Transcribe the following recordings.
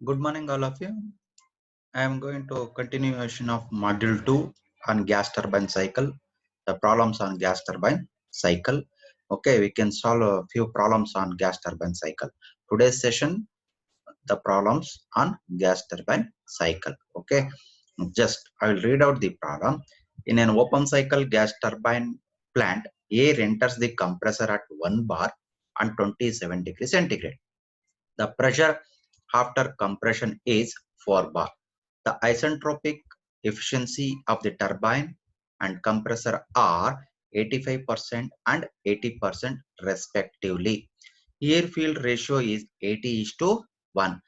Good morning, all of you. I am going to continuation of module 2 on gas turbine cycle, the problems on gas turbine cycle. Okay, we can solve a few problems on gas turbine cycle. Today's session, the problems on gas turbine cycle. Okay, just I will read out the problem. In an open cycle gas turbine plant, air enters the compressor at 1 bar and 27 degrees centigrade. The pressure after compression is 4 bar. The isentropic efficiency of the turbine and compressor are 85% and 80% respectively. Air-fuel ratio is 80:1.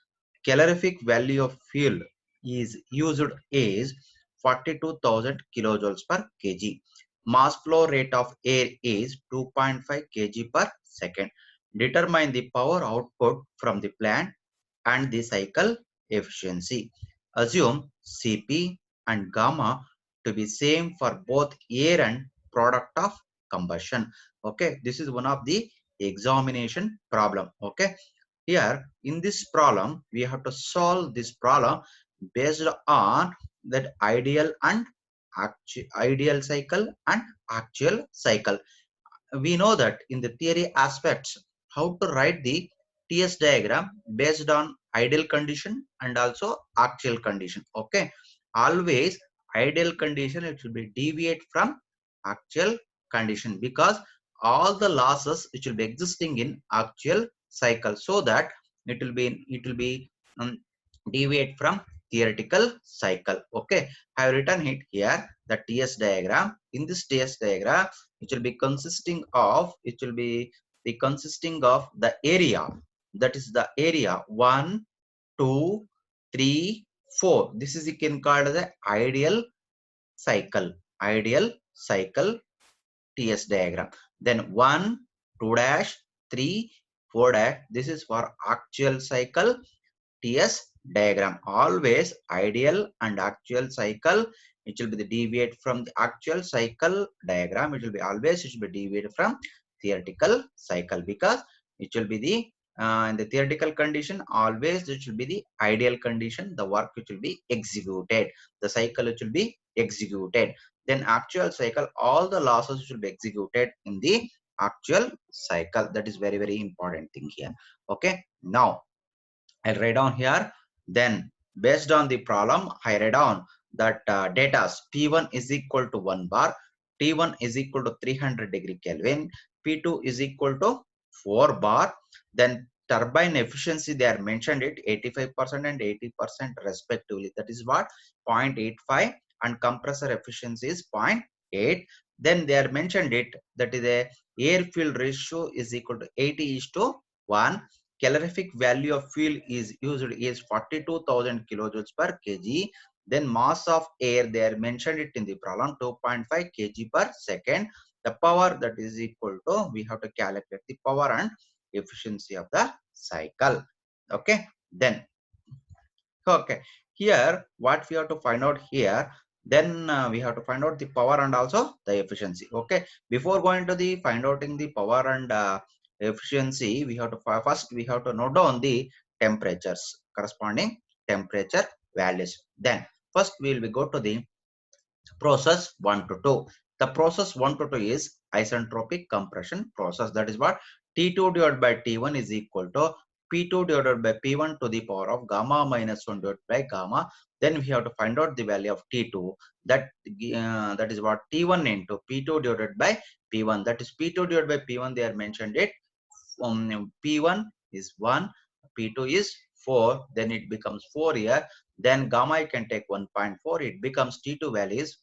Calorific value of fuel is used is 42,000 kilojoules per kg. Mass flow rate of air is 2.5 kg per second. Determine the power output from the plant and the cycle efficiency. Assume Cp and gamma to be same for both air and product of combustion. Okay, this is one of the examination problem. Okay, here in this problem we have to solve this problem based on that ideal cycle and actual cycle. We know that in the theory aspects how to write the TS diagram based on ideal condition and also actual condition. Okay, always ideal condition it should be deviate from actual condition because all the losses which will be existing in actual cycle, so that it will be deviate from theoretical cycle. Okay, I have written it here the TS diagram. In this TS diagram it will be consisting of the area, that is the area 1 2 3 4. This is you can call the ideal cycle TS diagram. Then 1 2 dash 3 4 dash, this is for actual cycle TS diagram. Always ideal and actual cycle it will be the deviate from the actual cycle diagram. It will be always it should be deviate from theoretical cycle because it will be the in the theoretical condition always it should be the ideal condition, the work which will be executed, the cycle which will be executed. Then actual cycle all the losses should be executed in the actual cycle. That is very important thing here. Okay, now I'll write down here. Then based on the problem, I write down that data P1 is equal to 1 bar, T1 is equal to 300 degree Kelvin, P2 is equal to 4 bar. Then turbine efficiency they are mentioned it 85% and 80% respectively. That is what 0.85, and compressor efficiency is 0.8. Then they are mentioned it that is a air fuel ratio is equal to 80:1. Calorific value of fuel is used is 42,000 kilojoules per kg. Then mass of air they are mentioned it in the problem 2.5 kg per second. The power that is equal to, we have to calculate the power and efficiency of the cycle. Okay, then okay, here what we have to find out here, then we have to find out the power and also the efficiency. Okay, before going to the find out in the power and efficiency, we have to first we have to note down the temperatures, corresponding temperature values. Then first we will go to the process 1 to 2. The process 1 to 2 is isentropic compression process. That is what T2 divided by T1 is equal to P2 divided by P1 to the power of gamma minus 1 divided by gamma. Then we have to find out the value of T2. That is what T1 into P2 divided by P1. That is P2 divided by P1. They are mentioned it. P1 is 1, P2 is 4. Then it becomes 4 here. Then gamma you can take 1.4. It becomes T2 value is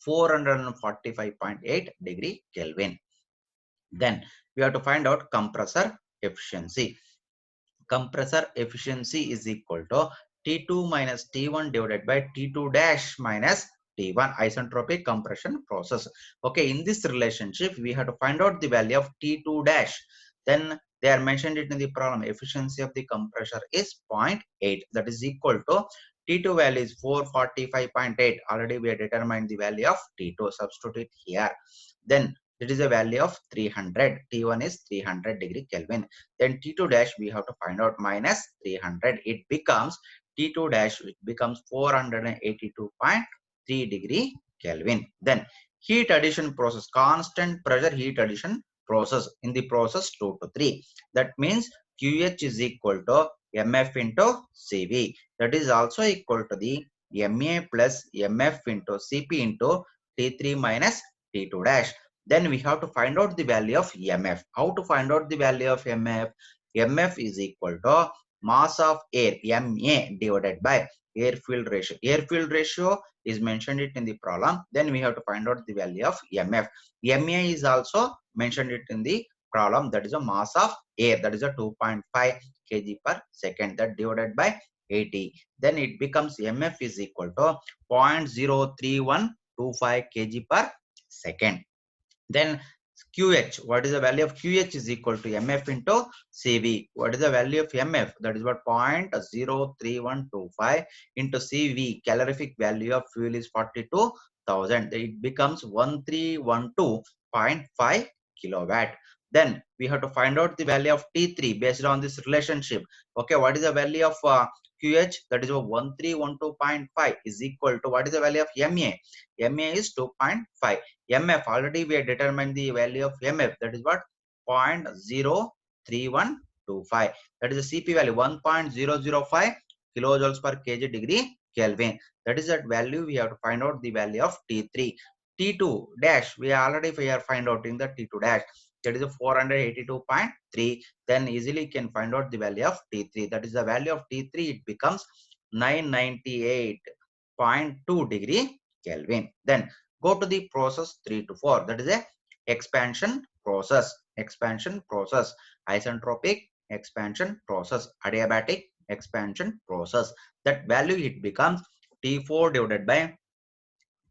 445.8 degree Kelvin. Then we have to find out compressor efficiency. Compressor efficiency is equal to T2 minus T1 divided by T2 dash minus T1, isentropic compression process. Okay, in this relationship we have to find out the value of T2 dash. Then they are mentioned it in the problem. Efficiency of the compressor is 0.8. That is equal to T2 value is 445.8. Already we have determined the value of T2. Substitute it here. Then It is a value of 300. T1 is 300 degree Kelvin. Then T2 dash we have to find out minus 300. It becomes T2 dash, which becomes 482.3 degree Kelvin. Then heat addition process, constant pressure heat addition process in the process 2 to 3. That means QH is equal to MF into CV. That is also equal to the MA plus MF into CP into T3 minus T2 dash. Then we have to find out the value of MF. How to find out the value of MF? MF is equal to mass of air, MA, divided by air field ratio. Air field ratio is mentioned it in the problem. Then we have to find out the value of MF. MA is also mentioned it in the problem. That is a mass of air. That is a 2.5 kg per second. That divided by 80. Then it becomes MF is equal to 0.03125 kg per second. Then QH, what is the value of QH is equal to MF into CV. What is the value of MF? That is what 0.03125 into CV. Calorific value of fuel is 42,000. It becomes 1312.5 kilowatt. Then we have to find out the value of T3 based on this relationship. Okay, what is the value of QH? That is 1312.5 is equal to what is the value of MA? MA is 2.5. MF, already we have determined the value of MF. That is what 0.03125. That is the CP value 1.005 kilojoules per kg degree Kelvin. That is that value. We have to find out the value of T3. T2 dash we already find out in the T2 dash. That is a 482.3. Then easily can find out the value of T3. That is the value of T3. It becomes 998.2 degree Kelvin. Then go to the process 3 to 4. That is a expansion process. Expansion process. Isentropic expansion process. Adiabatic expansion process. That value it becomes T4 divided by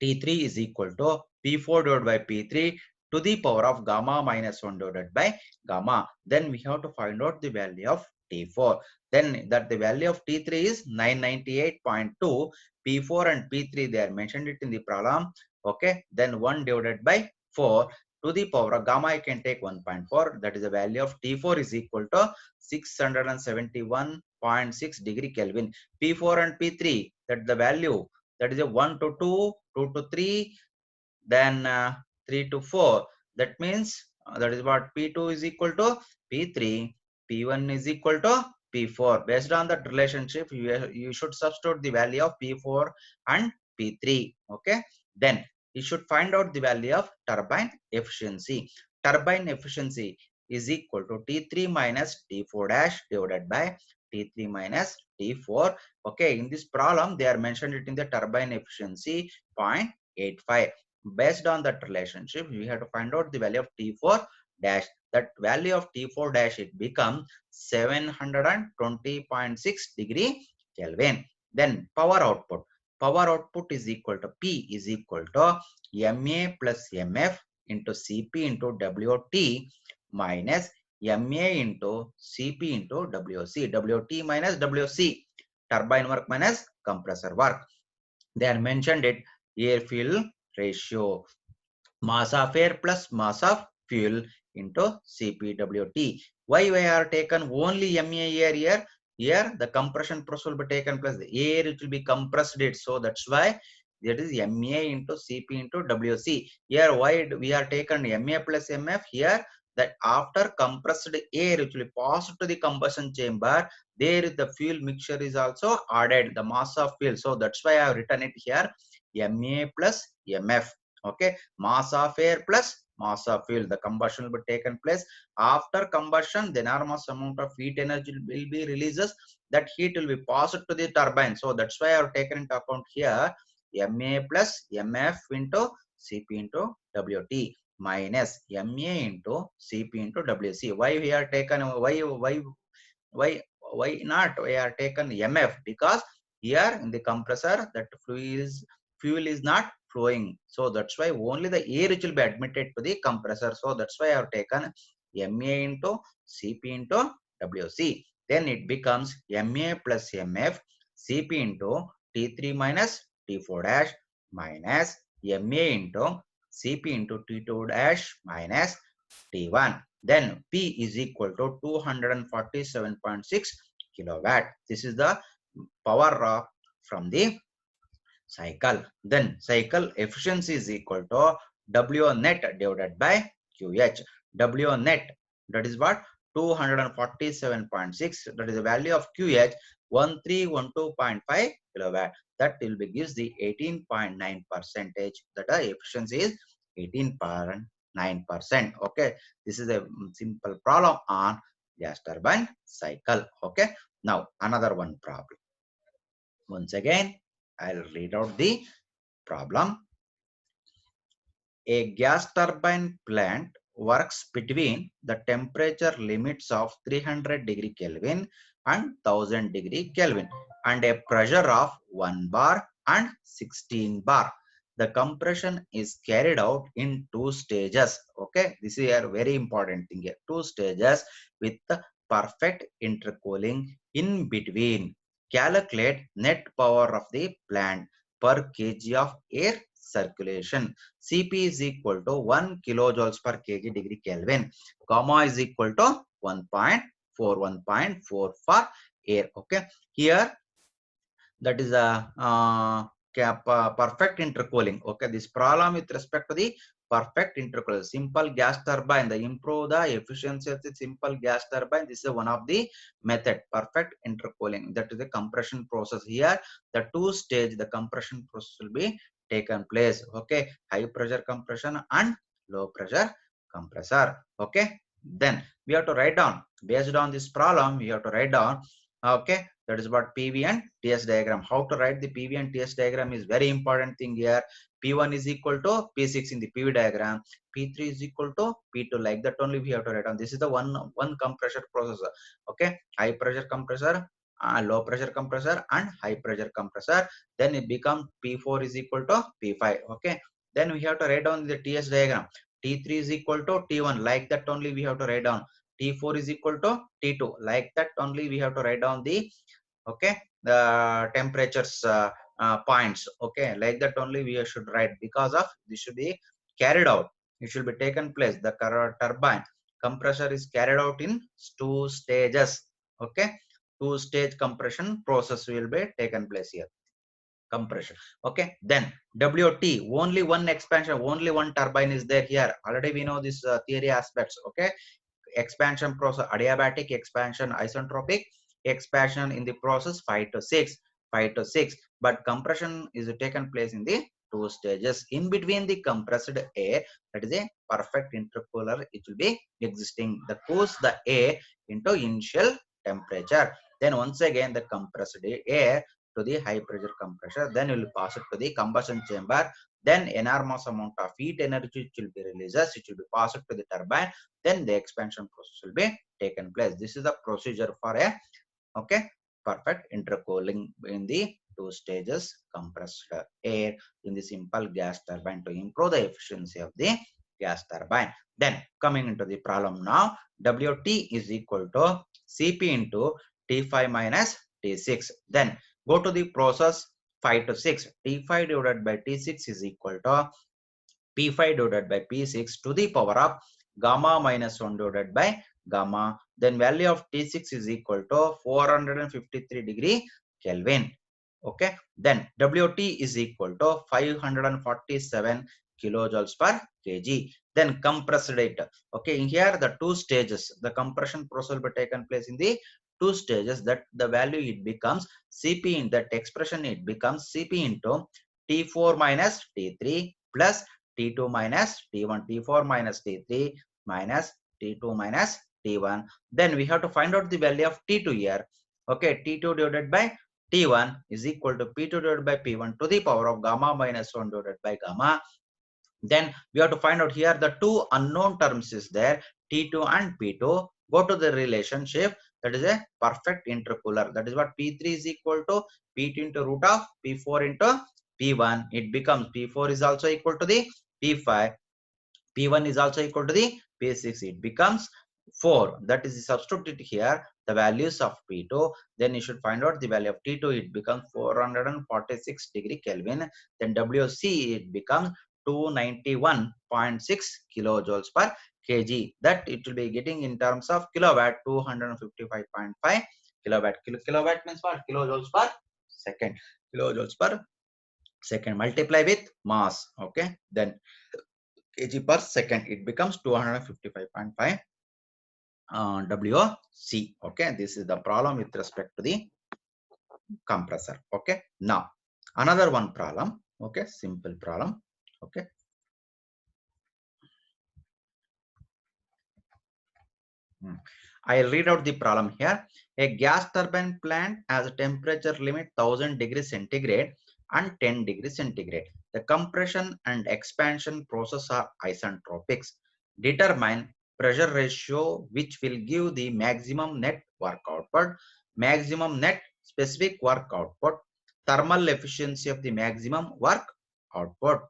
T3 is equal to P4 divided by P3 to the power of gamma minus 1 divided by gamma. Then we have to find out the value of T4. Then that the value of T3 is 998.2. P4 and P3 they are mentioned it in the problem. Okay. Then 1 divided by 4 to the power of gamma I can take 1.4. That is the value of T4 is equal to 671.6 degree Kelvin. P4 and P3 that the value that is a 1 to 2, 2 to 3, then 3 to 4. That means that is what P2 is equal to P3, P1 is equal to P4. Based on that relationship, you should substitute the value of P4 and P3. Okay. Then you should find out the value of turbine efficiency. Turbine efficiency is equal to T3 minus T4 dash divided by T3 minus T4. Okay, in this problem, they are mentioned it in the turbine efficiency 0.85. Based on that relationship, we have to find out the value of T4 dash. That value of T4 dash, it becomes 720.6 degree Kelvin. Then power output. Power output is equal to P is equal to MA plus MF into CP into WT minus MA into CP into WC. WT minus WC. Turbine work minus compressor work. They are mentioned it air fuel ratio. Mass of air plus mass of fuel into CPWT. Why we are taken only MA air here? Here the compression process will be taken plus the air it will be compressed it. So that's why that is MA into CP into WC. Here why we are taken MA plus MF here, that after compressed air which will pass to the combustion chamber, there the fuel mixture is also added, the mass of fuel. So that's why I have written it here MA plus MF. Okay, mass of air plus mass of fuel. The combustion will be taken place. After combustion, the enormous amount of heat energy will be releases. That heat will be passed to the turbine. So that's why I have taken into account here MA plus MF into CP into WT minus MA into CP into WC. Why we are taken? Why not? We are taken MF because here in the compressor that fuel is not flowing. So that's why only the air which will be admitted to the compressor. So that's why I have taken MA into CP into WC. Then it becomes MA plus MF CP into T3 minus T4 dash minus MA into Cp into T2 dash minus T1. Then P is equal to 247.6 kilowatt. This is the power from the cycle. Then cycle efficiency is equal to W net divided by QH. W net, that is what? 247.6, that is the value of QH, 1312.5 kilowatt. That will be gives the 18.9 percentage. That the efficiency is 18.9%. Okay, this is a simple problem on gas turbine cycle. Okay, now another one problem. Once again, I'll read out the problem. A gas turbine plant works between the temperature limits of 300 degree Kelvin and 1000 degree Kelvin and a pressure of 1 bar and 16 bar. The compression is carried out in 2 stages. Okay, this is a very important thing here. 2 stages with perfect intercooling in between. Calculate net power of the plant per kg of air circulation. Cp is equal to 1 kilojoules per kg degree Kelvin. Gamma is equal to 1.4, 1.4 for air. Okay, here that is a perfect intercooling. Okay, this problem with respect to the perfect intercooling, simple gas turbine, the improve the efficiency of the simple gas turbine. This is one of the method, perfect intercooling. That is the compression process. Here the two stage the compression process will be taken place. Okay, high pressure compression and low pressure compressor. Okay, then we have to write down, based on this problem we have to write down. Okay, that is what PV and TS diagram. How to write the PV and TS diagram is very important thing here. P1 is equal to P6 in the PV diagram. P3 is equal to P2. Like that only we have to write down. This is the one compressor processor. Okay, high pressure compressor, low pressure compressor and high pressure compressor. Then it becomes P4 is equal to P5. Okay, then we have to write down the TS diagram. T3 is equal to T1. Like that only we have to write down. T4 is equal to T2. Like that only we have to write down the, okay, the temperatures points. Okay, like that only we should write, because of this should be carried out, it should be taken place. The turbine compressor is carried out in 2 stages. Okay, 2 stage compression process will be taken place here, compression. Okay, then WT, only one expansion, only one turbine is there here. Already we know this theory aspects. Okay, expansion process, adiabatic expansion, isentropic expansion in the process 5 to 6, but compression is taken place in the 2 stages. In between the compressed air, that is a perfect intercooler, it will be existing, the cools the air into initial temperature. Then once again the compressed air to the high pressure compressor, then you will pass it to the combustion chamber. Then enormous amount of heat energy which will be released, it will be passed to the turbine. Then the expansion process will be taken place. This is the procedure for a, okay, perfect intercooling in the 2 stages compressed air in the simple gas turbine to improve the efficiency of the gas turbine. Then coming into the problem now, WT is equal to Cp into T5 minus T6. Then go to the process 5 to 6. T5 divided by T6 is equal to P5 divided by P6 to the power of gamma minus 1 divided by gamma. Then value of T6 is equal to 453 degree Kelvin. Okay, then WT is equal to 547 kilojoules per kg. Then compressed rate. Okay, in here the 2 stages, the compression process will be taken place in the 2 stages. That the value it becomes Cp in that expression, it becomes Cp into T4 minus T3 plus T2 minus T1, T4 minus T3 minus T2 minus T1. Then we have to find out the value of T2 here. Okay, T2 divided by T1 is equal to P2 divided by P1 to the power of gamma minus 1 divided by gamma. Then we have to find out here the 2 unknown terms is there, T2 and P2. Go to the relationship, that is a perfect intercooler. That is what P3 is equal to P2 into root of P4 into P1. It becomes P4 is also equal to the P5. P1 is also equal to the P6. It becomes 4. That is the substitute here, the values of P2. Then you should find out the value of T2. It becomes 446 degree Kelvin. Then WC, it becomes 291.6 kilojoules per kg. That it will be getting in terms of kilowatt 255.5 kilowatt. Kilowatt means what? Kilojoules per second. Kilojoules per second. Multiply with mass. Okay. Then kg per second. It becomes 255.5 WC. Okay. This is the problem with respect to the compressor. Okay. Now another one problem. Okay. Simple problem. Okay. I'll read out the problem here. A gas turbine plant has a temperature limit 1000 degrees centigrade and 10 degrees centigrade. The compression and expansion process are isentropics. Determine pressure ratio which will give the maximum net work output, maximum net specific work output, thermal efficiency of the maximum work output,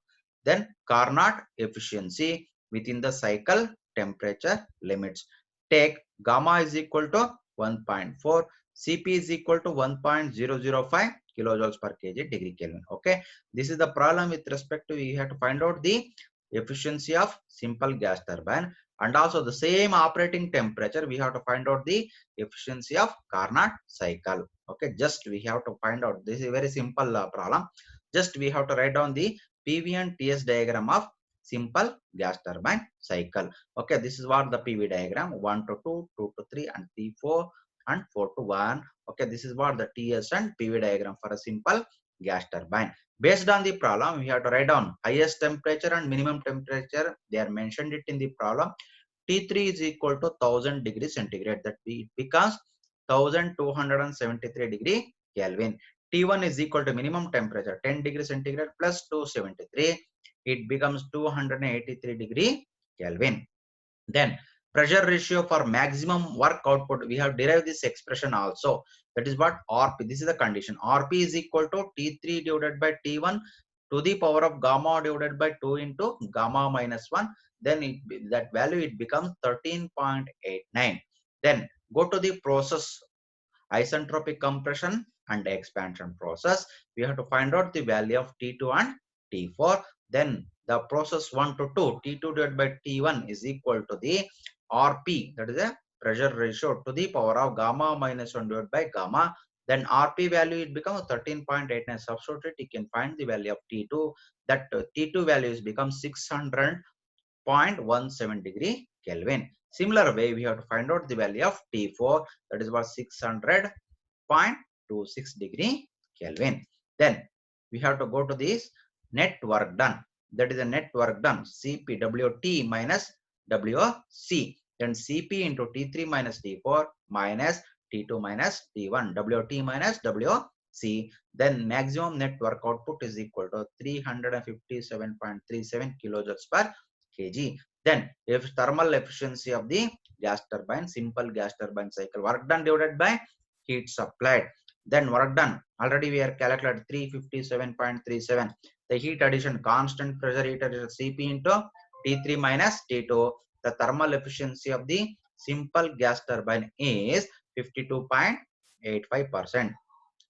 then Carnot efficiency within the cycle temperature limits. Take gamma is equal to 1.4, Cp is equal to 1.005 kilojoules per kg degree Kelvin. Okay, this is the problem with respect to, we have to find out the efficiency of simple gas turbine, and also the same operating temperature we have to find out the efficiency of Carnot cycle. Okay, just we have to find out. This is a very simple problem. Just we have to write down the PV and TS diagram of simple gas turbine cycle. Okay, this is what the PV diagram 1 to 2, 2 to 3, and 3, 4, and 4 to 1. Okay, this is what the TS and PV diagram for a simple gas turbine. Based on the problem, we have to write down highest temperature and minimum temperature. They are mentioned it in the problem. T3 is equal to 1000 degrees centigrade. That becomes 1273 degree Kelvin. T1 is equal to minimum temperature 10 degrees centigrade plus 273. It becomes 283 degree Kelvin. Then pressure ratio for maximum work output, we have derived this expression also. That is what RP. This is the condition. RP is equal to T3 divided by T1 to the power of gamma divided by 2 into gamma minus 1. Then that value it becomes 13.89. Then go to the process isentropic compression and expansion process. We have to find out the value of T2 and T4. Then the process 1 to 2, T2 divided by T1 is equal to the RP, that is a pressure ratio, to the power of gamma minus 1 divided by gamma. Then RP value it becomes 13.89. Substitute it, you can find the value of T2. That T2 value is becomes 600.17 degree Kelvin. Similar way, we have to find out the value of T4, that is about 600.26 degree Kelvin. Then we have to go to this net work done. That is a net work done, Cp Wt minus Wc. Then Cp into T3 minus T4 minus T2 minus T1, Wt minus Wc. Then maximum net work output is equal to 357.37 kilojoules per kg. Then if thermal efficiency of the gas turbine, simple gas turbine cycle, work done divided by heat supplied. Then work done, already we are calculated 357.37. The heat addition, constant pressure heat addition, Cp into T3 minus T2. The thermal efficiency of the simple gas turbine is 52.85%.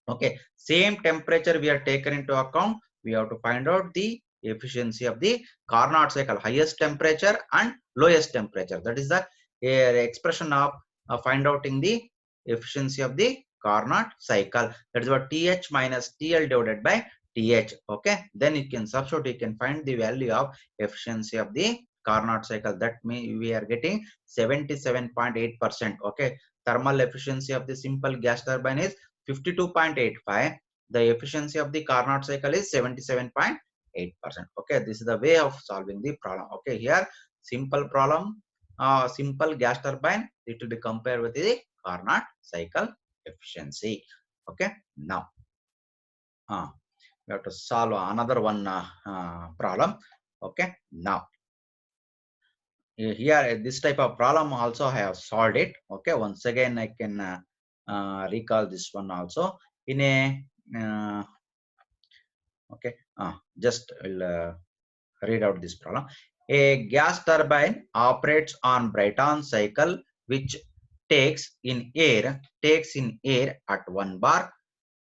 Okay, same temperature we are taken into account. We have to find out the efficiency of the Carnot cycle, highest temperature and lowest temperature. That is the expression of find out in the efficiency of the Carnot cycle. That is what TH minus TL divided by TH. Okay, then you can substitute, you can find the value of efficiency of the Carnot cycle. That means we are getting 77.8%. Okay, thermal efficiency of the simple gas turbine is 52.85. The efficiency of the Carnot cycle is 77.8%. Okay, this is the way of solving the problem. Okay, here simple problem, simple gas turbine, it will be compared with the Carnot cycle efficiency. Okay, now we have to solve another one problem. Okay, now here this type of problem also I have solved it. Okay, once again I can recall this one also in a okay, just will read out this problem. A gas turbine operates on Brayton cycle which takes in air at 1 bar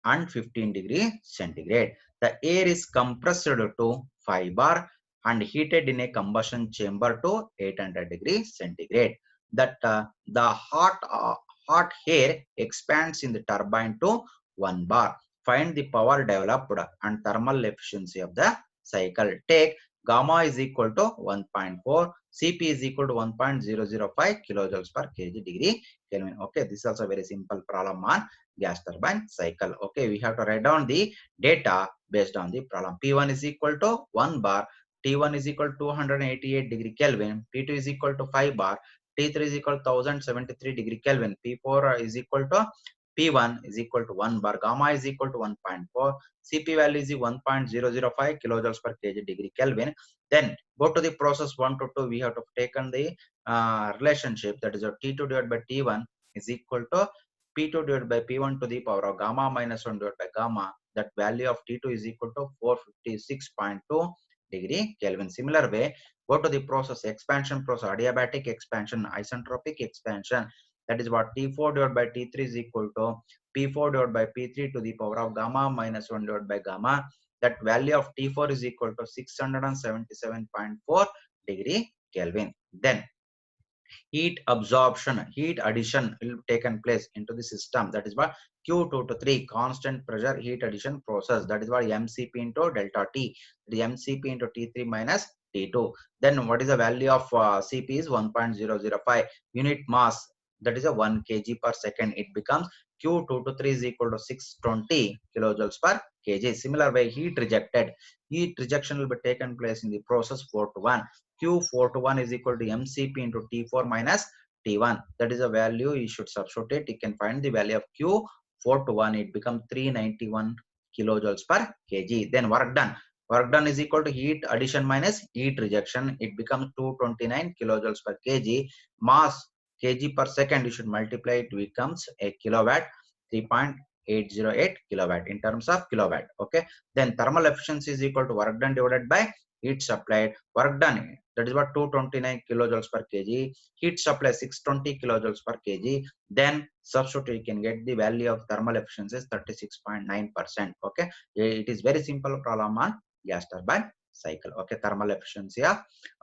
and 15 degree centigrade. The air is compressed to 5 bar and heated in a combustion chamber to 800 degrees centigrade. That the hot air expands in the turbine to 1 bar. Find the power developed and thermal efficiency of the cycle. Take gamma is equal to 1.4, Cp is equal to 1.005 kilojoules per kg degree Kelvin. Okay, this is also a very simple problem on gas turbine cycle. Okay, we have to write down the data based on the problem. P1 is equal to 1 bar, T1 is equal to 288 degree Kelvin, P2 is equal to 5 bar, T3 is equal to 1073 degree Kelvin, P4 is equal to P1 is equal to 1 bar, gamma is equal to 1.4, Cp value is 1.005 kilojoules per kg degree Kelvin. Then go to the process 1 to 2. We have to taken the relationship, that is a T2 divided by T1 is equal to P2 divided by P1 to the power of gamma minus 1 divided by gamma. That value of T2 is equal to 456.2 degree Kelvin. Similar way, go to the process expansion process, adiabatic expansion, isentropic expansion. That is what T4 divided by T3 is equal to P4 divided by P3 to the power of gamma minus 1 divided by gamma. That value of T4 is equal to 677.4 degree Kelvin. Then heat absorption, heat addition will taken place into the system. That is what Q2 to 3 constant pressure heat addition process. That is what MCP into delta T. The MCP into T3 minus T2. Then what is the value of Cp is 1.005 unit mass. That is a 1 kg per second. It becomes Q2 to 3 is equal to 620 kilojoules per kg. Similar way, heat rejected. Heat rejection will be taken place in the process 4 to 1. Q4 to 1 is equal to MCP into T4 minus T1. That is a value you should substitute it. You can find the value of Q4 to 1. It becomes 391 kilojoules per kg. Then work done. Work done is equal to heat addition minus heat rejection. It becomes 229 kilojoules per kg. Mass kg per second, you should multiply it, becomes a kilowatt, 3.808 kilowatt in terms of kilowatt. Okay. Then thermal efficiency is equal to work done divided by heat supplied. Work done, that is what 229 kilojoules per kg. Heat supply 620 kilojoules per kg. Then substitute, you can get the value of thermal efficiency is 36.9%. Okay, it is very simple problem on gas turbine cycle. Okay, thermal efficiency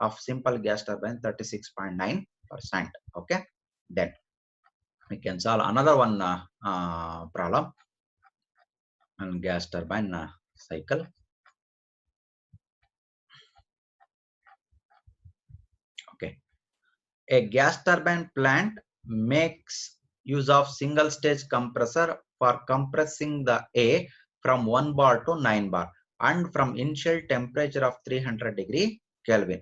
of simple gas turbine 36.9%. Okay, then we can solve another one problem on gas turbine cycle. Okay, a gas turbine plant makes use of single stage compressor for compressing the air from 1 bar to 9 bar and from initial temperature of 300 degree Kelvin.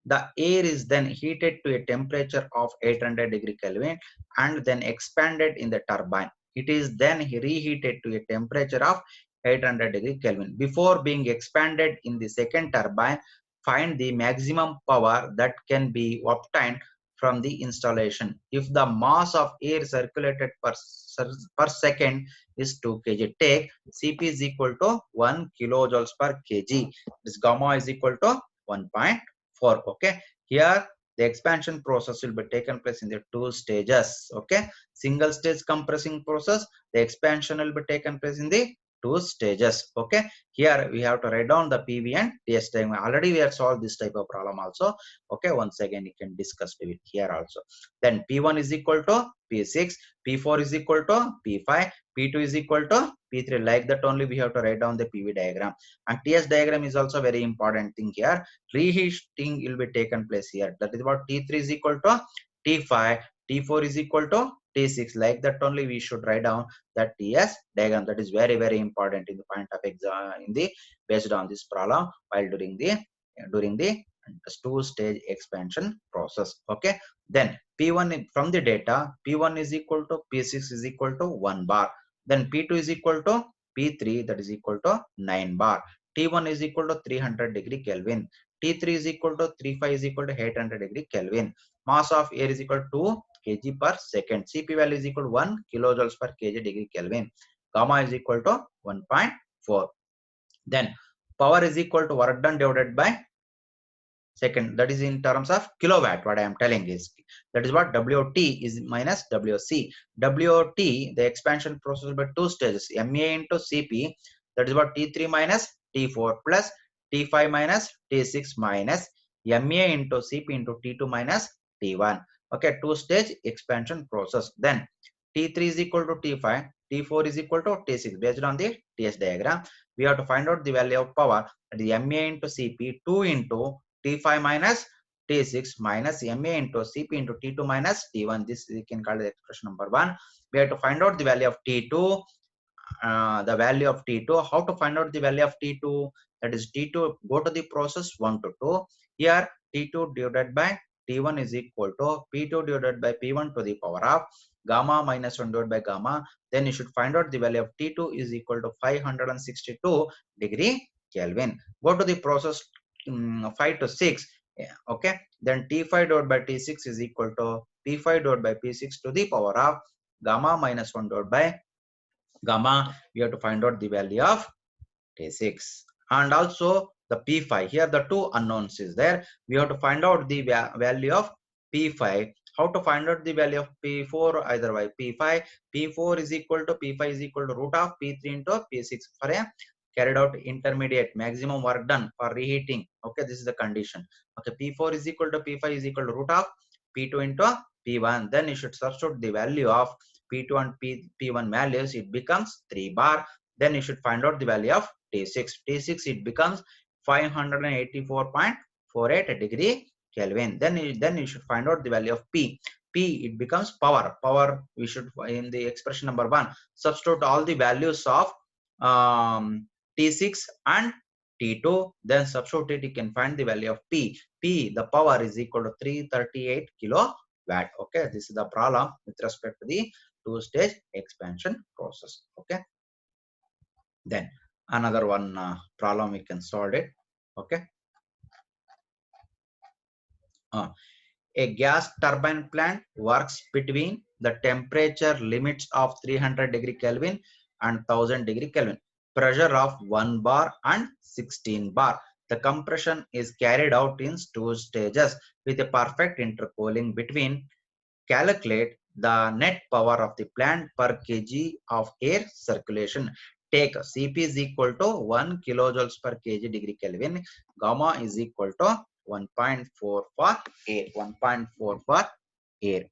The air is then heated to a temperature of 800 degree Kelvin and then expanded in the turbine. It is then reheated to a temperature of 800 degree Kelvin. Before being expanded in the second turbine, find the maximum power that can be obtained from the installation. If the mass of air circulated per second is 2 kg, take Cp is equal to 1 kilojoules per kg. This gamma is equal to 1.4. Okay, here the expansion process will be taken place in the 2 stages. Okay, single stage compressing process, the expansion will be taken place in the 2 stages. Okay, here we have to write down the PV and TS diagram. Already we have solved this type of problem also. Okay, once again you can discuss it here also. Then P1 is equal to P6, P4 is equal to P5, P2 is equal to P3. Like that only we have to write down the PV diagram. And TS diagram is also very important thing here. Reheating will be taken place here. That is what T3 is equal to T5, T4 is equal to T6. Like that only we should write down that TS diagram. That is very, very important in the point of exam, in the based on this problem while during the 2-stage expansion process. Okay, then P1 from the data, P1 is equal to P6 is equal to 1 bar. Then P2 is equal to P3, that is equal to 9 bar. T1 is equal to 300 degree Kelvin. T3 is equal to 35 is equal to 800 degree Kelvin. Mass of air is equal to kg per second. Cp value is equal to 1 kilojoules per kg degree Kelvin. Gamma is equal to 1.4. Then power is equal to work done divided by second, that is in terms of kilowatt. What I am telling is that is what WT is minus WC. WT, the expansion process by 2 stages, MA into Cp, that is what T3 minus T4 plus T5 minus T6 minus MA into Cp into T2 minus T1. Okay, two-stage expansion process. Then T3 is equal to T5, T4 is equal to T6. Based on the TS diagram, we have to find out the value of power. That is MA into Cp, 2 into T5 minus T6 minus MA into Cp into T2 minus T1. This we can call the expression number 1. We have to find out the value of T2. The value of T2. How to find out the value of T2? That is T2, go to the process 1 to 2. Here T2 divided by T1 is equal to P2 divided by P1 to the power of gamma minus 1 divided by gamma. Then you should find out the value of T2 is equal to 562 degree Kelvin. Go to the process 5 to 6. Yeah, okay. Then T5 divided by T6 is equal to P5 divided by P6 to the power of gamma minus 1 divided by gamma. We have to find out the value of T6 and also the P5. Here the two unknowns is there. We have to find out the value of P5. How to find out the value of P4? Either by P5. P4 is equal to P5 is equal to root of P3 into P6 for a carried out intermediate maximum work done for reheating. Okay, this is the condition. Okay, P4 is equal to P5 is equal to root of P2 into P1. Then you should substitute the value of P2 and P1 values. It becomes 3 bar. Then you should find out the value of T6. T6 it becomes 584.48 degree Kelvin. Then you should find out the value of P. P it becomes power. Power we should in the expression number 1 substitute all the values of T6 and T2. Then substitute it. You can find the value of P. P the power is equal to 338 kilowatt. Okay, this is the problem with respect to the two-stage expansion process. Okay. Then another one problem we can solve it. Okay. A gas turbine plant works between the temperature limits of 300 degree Kelvin and 1000 degree Kelvin. Pressure of 1 bar and 16 bar. The compression is carried out in 2 stages with a perfect intercooling between. Calculate the net power of the plant per kg of air circulation. Take Cp is equal to 1 kilojoules per kg degree Kelvin. Gamma is equal to 1.4 for air. 1.4 for air.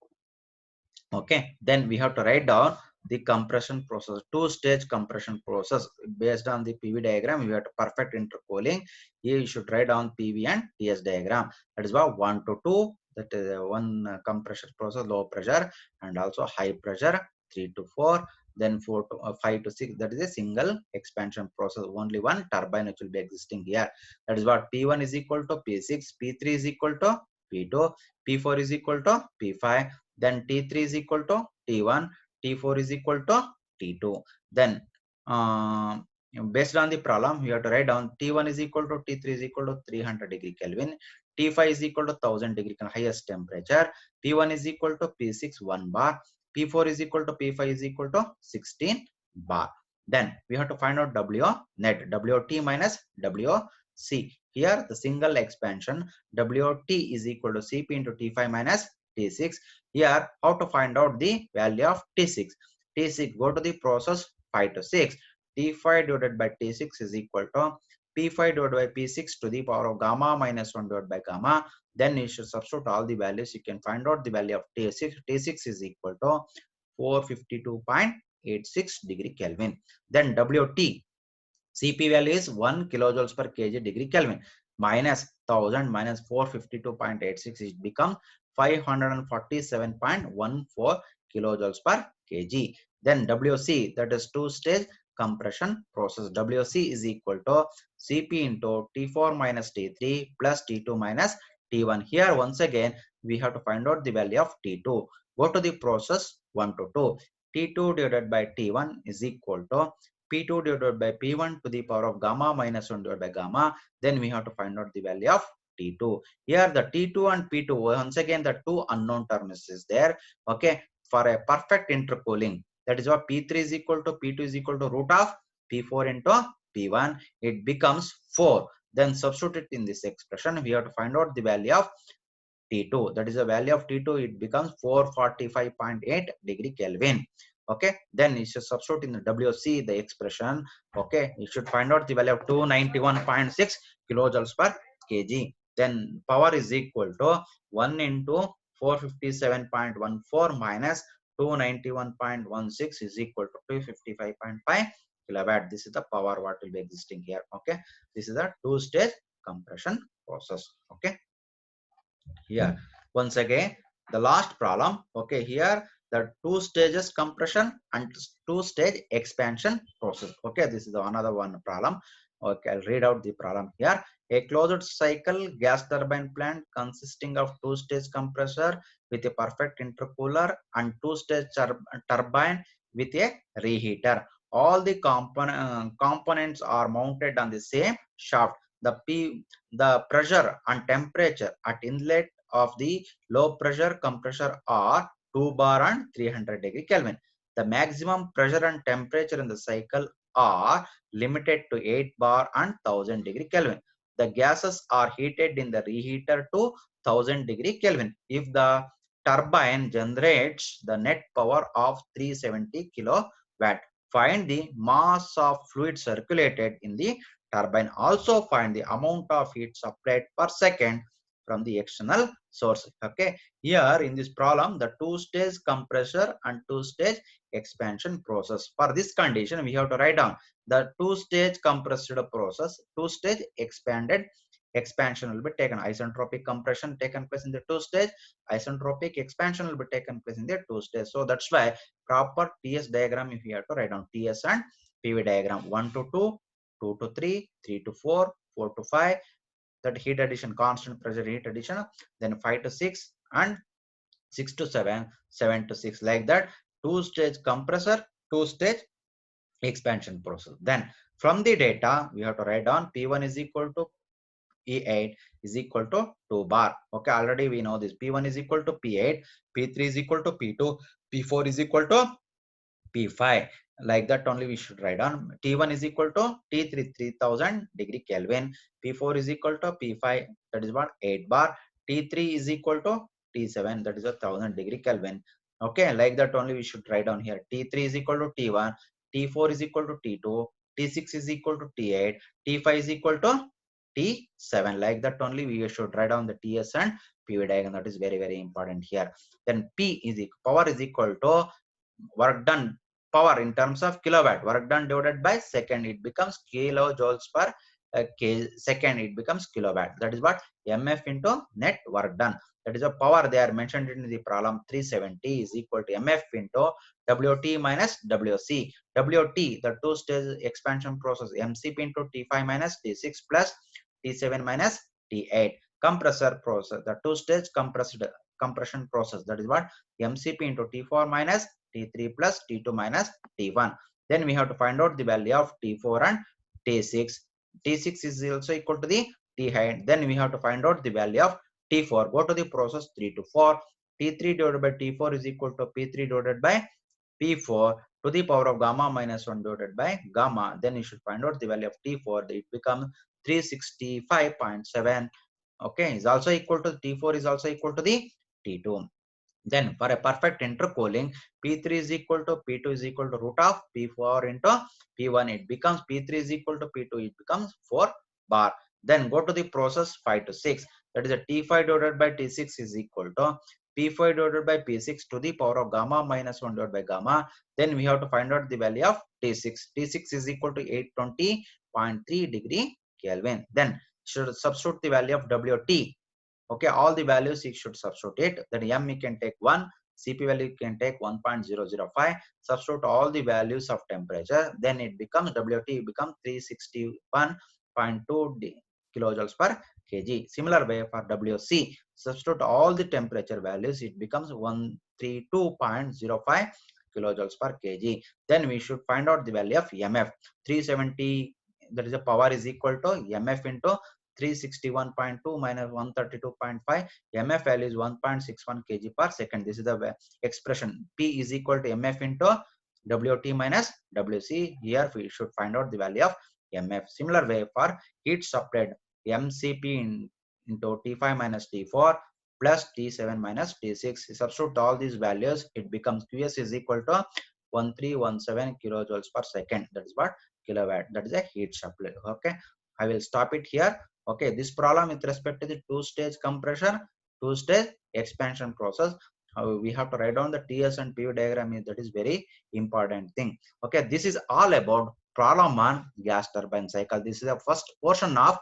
Okay. Then we have to write down the compression process, two-stage compression process. Based on the PV diagram, we have to perfect intercooling. Here you should write down PV and TS diagram. That is why 1 to 2, that is one compression process, low pressure, and also high pressure, 3 to 4. Then 4 to 5 to 6, that is a single expansion process. Only one turbine which will be existing here. That is what P1 is equal to P6, P3 is equal to P2, P4 is equal to P5. Then T3 is equal to T1, T4 is equal to T2. Then based on the problem, we have to write down T1 is equal to T3 is equal to 300 degree Kelvin. T5 is equal to 1000 degree highest temperature. P1 is equal to P6 1 bar. P4 is equal to P5 is equal to 16 bar. Then we have to find out W net, WT minus WC. Here the single expansion WT is equal to Cp into T5 minus T6. Here how to find out the value of T6. T6 go to the process 5 to 6. T5 divided by T6 is equal to P5 divided by P6 to the power of gamma minus 1 divided by gamma. Then you should substitute all the values. You can find out the value of T6. T6 is equal to 452.86 degree Kelvin. Then WT Cp value is 1 kilojoules per kg degree Kelvin minus 1000 minus 452.86, it becomes 547.14 kilojoules per kg. Then WC, that is two-stage compression process. WC is equal to Cp into T4 minus T3 plus T2 minus T1. Here once again we have to find out the value of T2. Go to the process 1 to 2. T2 divided by T1 is equal to P2 divided by P1 to the power of gamma minus 1 divided by gamma. Then we have to find out the value of T2. Here the T2 and P2, once again the two unknown terms is there. Okay, for a perfect intercooling, that is what P3 is equal to P2 is equal to root of P4 into P1. It becomes 4. Then substitute it in this expression. We have to find out the value of T2. That is the value of T2. It becomes 445.8 degree Kelvin. Okay, then you should substitute in the WC the expression. Okay, you should find out the value of 291.6 kilojoules per kg. Then power is equal to 1 into 457.14 minus 291.16 is equal to 255.5 kilowatt. This is the power what will be existing here. Okay, this is a two-stage compression process. Okay, here once again the last problem. Okay, here the two stages compression and two stage expansion process. Okay, this is another one problem. Okay, I'll read out the problem here. A closed cycle gas turbine plant consisting of two stage compressor with a perfect intercooler and two stage turbine with a reheater. All the components are mounted on the same shaft. The pressure and temperature at inlet of the low pressure compressor are 2 bar and 300 Kelvin. The maximum pressure and temperature in the cycle are limited to 8 bar and 1000 Kelvin. The gases are heated in the reheater to 1000 Kelvin. If the turbine generates the net power of 370 kilowatt, find the mass of fluid circulated in the turbine. Also find the amount of heat supplied per second from the external source. Okay, here in this problem the two-stage compressor and two-stage expansion process. For this condition we have to write down the two-stage compressed process, two-stage expanded expansion will be taken. Isentropic compression taken place in the two-stage, isentropic expansion will be taken place in the two-stage. So that's why proper TS diagram if you have to write down TS and PV diagram 1 to 2, 2 to 3, 3 to 4, 4 to 5, that heat addition, constant pressure heat addition, then 5 to 6 and 6 to 7, 7 to 6, like that. Two stage compressor, two stage expansion process. Then from the data we have to write down P1 is equal to E8 is equal to 2 bar. Okay, already we know this. P1 is equal to P8, P3 is equal to P2, P4 is equal to P5. Like that only we should write down. T1 is equal to T3 3000 degree Kelvin. P4 is equal to P5, that is what 8 bar. T3 is equal to T7, that is a 1000 degree Kelvin. Okay, like that only we should write down here. T3 is equal to T1, T4 is equal to T2, T6 is equal to T8, T5 is equal to T7. Like that only we should write down the TS and PV diagram. That is very, very important here. Then P is equal, power is equal to work done, power in terms of kilowatt, work done divided by second, it becomes kilojoules per second, it becomes kilowatt. That is what mf into net work done. That is a power they are mentioned in the problem. 370 is equal to mf into wt minus wc. Wt, the two stage expansion process, mcp into t5 minus t6 plus t7 minus t8. Compressor process, the two stage compression process, that is what mcp into t4 minus T3 plus T2 minus T1. Then we have to find out the value of T4 and T6. T6 is also equal to the T height. Then we have to find out the value of T4. Go to the process 3 to 4. T3 divided by T4 is equal to P3 divided by P4 to the power of gamma minus 1 divided by gamma. Then you should find out the value of T4. It becomes 365.7. Okay, is also equal to T4 is also equal to the T2. Then for a perfect intercooling, P3 is equal to P2 is equal to root of P4 into P1. It becomes P3 is equal to P2. It becomes 4 bar. Then go to the process 5 to 6. That is a T5 divided by T6 is equal to P5 divided by P6 to the power of gamma minus 1 divided by gamma. Then we have to find out the value of T6. T6 is equal to 820.3 degree Kelvin. Then should substitute the value of WT. Okay, all the values you should substitute it. Then m you can take 1, cp value you can take 1.005. Substitute all the values of temperature, then it becomes wt becomes 361.2 kilojoules per kg. Similar way for wc, substitute all the temperature values, it becomes 132.05 kilojoules per kg. Then we should find out the value of mf. 370, that is a power is equal to mf into 361.2 minus 132.5. mf value is 1.61 kg per second. This is the expression. P is equal to mf into wt minus wc. Here we should find out the value of mf. Similar way for heat supplied, mcp into t5 minus t4 plus t7 minus t6. Substitute all these values, it becomes qs is equal to 1317 kilojoules per second. That is what kilowatt. That is a heat supply. Okay, I will stop it here. Okay, this problem with respect to the two-stage compression, two-stage expansion process, we have to write down the TS and PV diagram. That is very important thing. Okay, this is all about problem on gas turbine cycle. This is the first portion of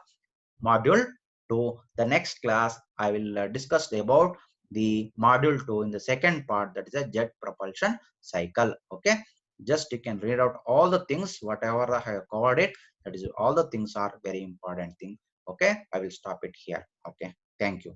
module 2. The next class I will discuss about the module 2 in the second part, that is a jet propulsion cycle. Okay, just you can read out all the things whatever I have covered it. That is all the things are very important thing. Okay, I will stop it here. Okay, thank you.